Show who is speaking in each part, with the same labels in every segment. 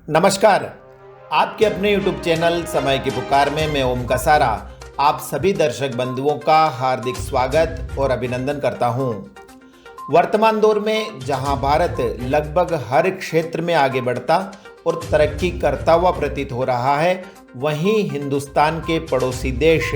Speaker 1: नमस्कार। आपके अपने YouTube चैनल समय की पुकार में मैं ओम कसारा आप सभी दर्शक बंधुओं का हार्दिक स्वागत और अभिनंदन करता हूं। वर्तमान दौर में जहां भारत लगभग हर क्षेत्र में आगे बढ़ता और तरक्की करता हुआ प्रतीत हो रहा है, वहीं हिंदुस्तान के पड़ोसी देश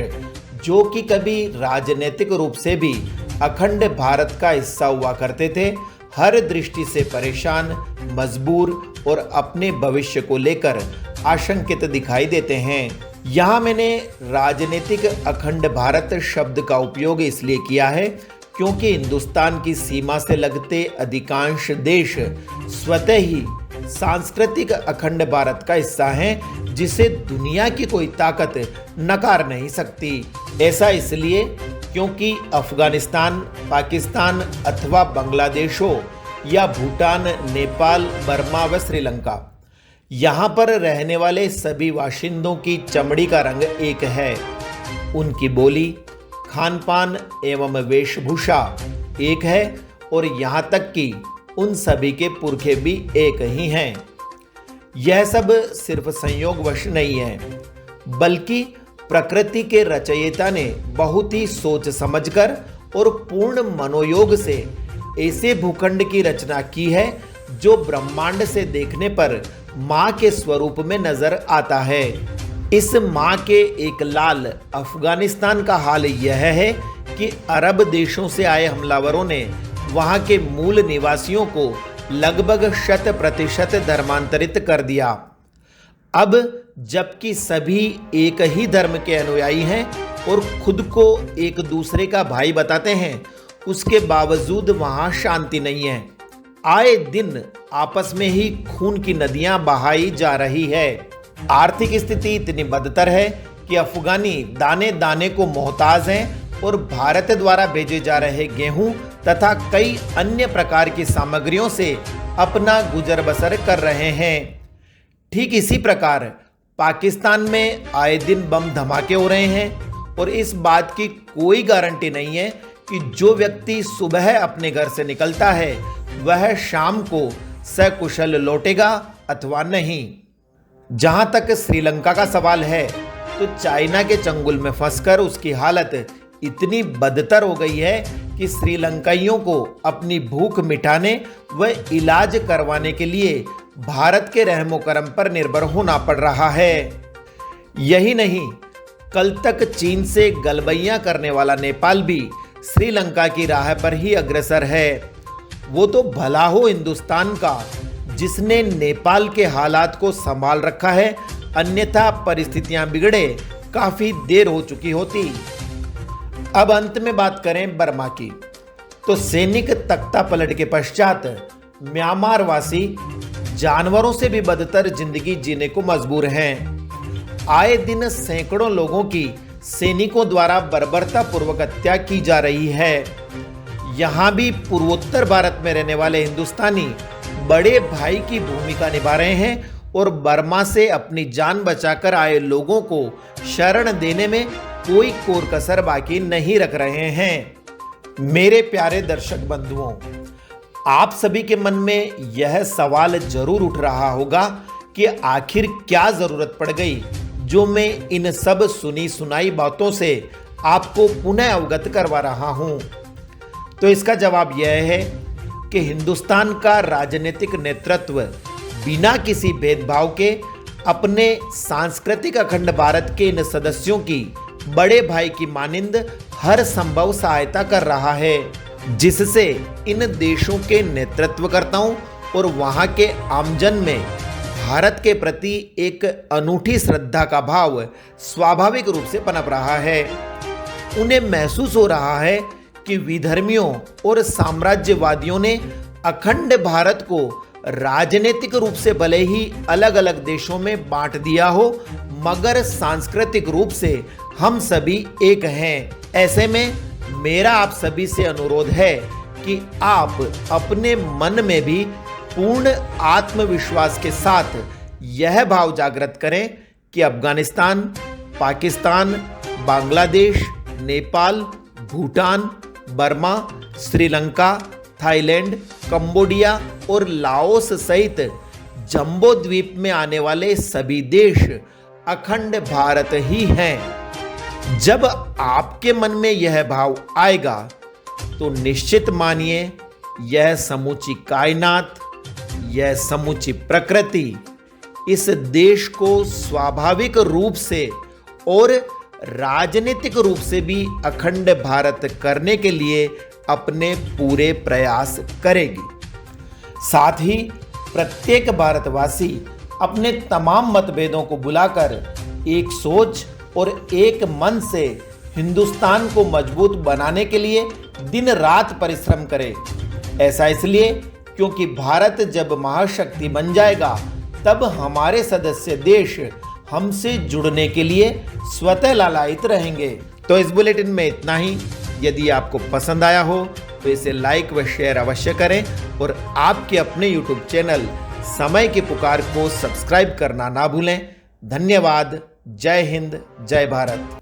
Speaker 1: जो कि कभी राजनीतिक रूप से भी अखंड भारत का हिस्सा हुआ करते थे, हर दृष्टि से परेशान, मजबूर और अपने भविष्य को लेकर आशंकित दिखाई देते हैं। यहाँ मैंने राजनीतिक अखंड भारत शब्द का उपयोग इसलिए किया है क्योंकि हिंदुस्तान की सीमा से लगते अधिकांश देश स्वतः ही सांस्कृतिक अखंड भारत का हिस्सा हैं, जिसे दुनिया की कोई ताकत नकार नहीं सकती। ऐसा इसलिए क्योंकि अफगानिस्तान, पाकिस्तान अथवा बांग्लादेश हो या भूटान, नेपाल, बर्मा व श्रीलंका, यहाँ पर रहने वाले सभी बाशिंदों की चमड़ी का रंग एक है, उनकी बोली, खान पान एवं वेशभूषा एक है और यहाँ तक कि उन सभी के पुरखे भी एक ही हैं। यह सब सिर्फ संयोगवश नहीं है, बल्कि प्रकृति के रचयिता ने बहुत ही सोच समझकर और पूर्ण मनोयोग से ऐसे भूखंड की रचना की है जो ब्रह्मांड से देखने पर माँ के स्वरूप में नजर आता है। इस माँ के एक लाल अफगानिस्तान का हाल यह है कि अरब देशों से आए हमलावरों ने वहाँ के मूल निवासियों को लगभग 100% धर्मांतरित कर दिया। अब जबकि सभी एक ही धर्म के अनुयायी हैं और खुद को एक दूसरे का भाई बताते हैं, उसके बावजूद वहां शांति नहीं है। आए दिन आपस में ही खून की नदियां बहाई जा रही है। आर्थिक स्थिति इतनी बदतर है कि अफगानी दाने दाने को मोहताज हैं और भारत द्वारा भेजे जा रहे गेहूं तथा कई अन्य प्रकार की सामग्रियों से अपना गुजर बसर कर रहे हैं। ठीक इसी प्रकार पाकिस्तान में आए दिन बम धमाके हो रहे हैं और इस बात की कोई गारंटी नहीं है कि जो व्यक्ति सुबह अपने घर से निकलता है वह शाम को सकुशल लौटेगा अथवा नहीं। जहां तक श्रीलंका का सवाल है तो चाइना के चंगुल में फंसकर उसकी हालत इतनी बदतर हो गई है कि श्रीलंकाइयों को अपनी भूख मिटाने व इलाज करवाने के लिए भारत के रहमो करम पर निर्भर होना पड़ रहा है। यही नहीं, कल तक चीन से गलबैयां करने वाला नेपाल भी श्रीलंका की राह पर ही अग्रसर है। वो तो भला हो हिंदुस्तान का जिसने नेपाल के हालात को संभाल रखा है, अन्यथा परिस्थितियां बिगड़े काफी देर हो चुकी होती। अब अंत में बात करें बर्मा की, तो सैनिक तख्ता पलट के पश्चात म्यांमार वासी जानवरों से भी बदतर जिंदगी जीने को मजबूर हैं। आए दिन सैकड़ों लोगों की सैनिकों द्वारा बर्बरतापूर्वक हत्या की जा रही है। यहाँ भी पूर्वोत्तर भारत में रहने वाले हिंदुस्तानी बड़े भाई की भूमिका निभा रहे हैं और बर्मा से अपनी जान बचाकर आए लोगों को शरण देने में कोई कोर कसर बाकी नहीं रख रहे हैं। मेरे प्यारे दर्शक बंधुओं, आप सभी के मन में यह सवाल जरूर उठ रहा होगा कि आखिर क्या जरूरत पड़ गई जो मैं इन सब सुनी सुनाई बातों से आपको पुनः अवगत करवा रहा हूं। तो इसका जवाब यह है कि हिंदुस्तान का राजनीतिक नेतृत्व बिना किसी भेदभाव के अपने सांस्कृतिक अखंड भारत के इन सदस्यों की बड़े भाई की मानिंद हर संभव सहायता कर रहा है, जिससे इन देशों के नेतृत्वकर्ताओं और वहां के आमजन में भारत के प्रति एक अनूठी श्रद्धा का भाव स्वाभाविक रूप से पनप रहा है। उन्हें महसूस हो रहा है कि विधर्मियों और साम्राज्यवादियों ने अखंड भारत को राजनीतिक रूप से भले ही अलग अलग देशों में बांट दिया हो, मगर सांस्कृतिक रूप से हम सभी एक हैं। ऐसे में मेरा आप सभी से अनुरोध है कि आप अपने मन में भी पूर्ण आत्मविश्वास के साथ यह भाव जागृत करें कि Afghanistan, Pakistan, Bangladesh, Nepal, Bhutan, Burma, Sri Lanka, Thailand, Cambodia और लाओस सहित जंबो द्वीप में आने वाले सभी देश अखंड भारत ही हैं। जब आपके मन में यह भाव आएगा तो निश्चित मानिए यह समूची कायनात, यह समूची प्रकृति इस देश को स्वाभाविक रूप से और राजनीतिक रूप से भी अखंड भारत करने के लिए अपने पूरे प्रयास करेगी। साथ ही प्रत्येक भारतवासी अपने तमाम मतभेदों को भुलाकर एक सोच और एक मन से हिंदुस्तान को मजबूत बनाने के लिए दिन रात परिश्रम करे। ऐसा इसलिए क्योंकि भारत जब महाशक्ति बन जाएगा तब हमारे सदस्य देश हमसे जुड़ने के लिए स्वतः लालायित रहेंगे। तो इस बुलेटिन में इतना ही। यदि आपको पसंद आया हो तो इसे लाइक व शेयर अवश्य करें और आपके अपने YouTube चैनल समय की पुकार को सब्सक्राइब करना ना भूलें। धन्यवाद। जय हिंद, जय भारत।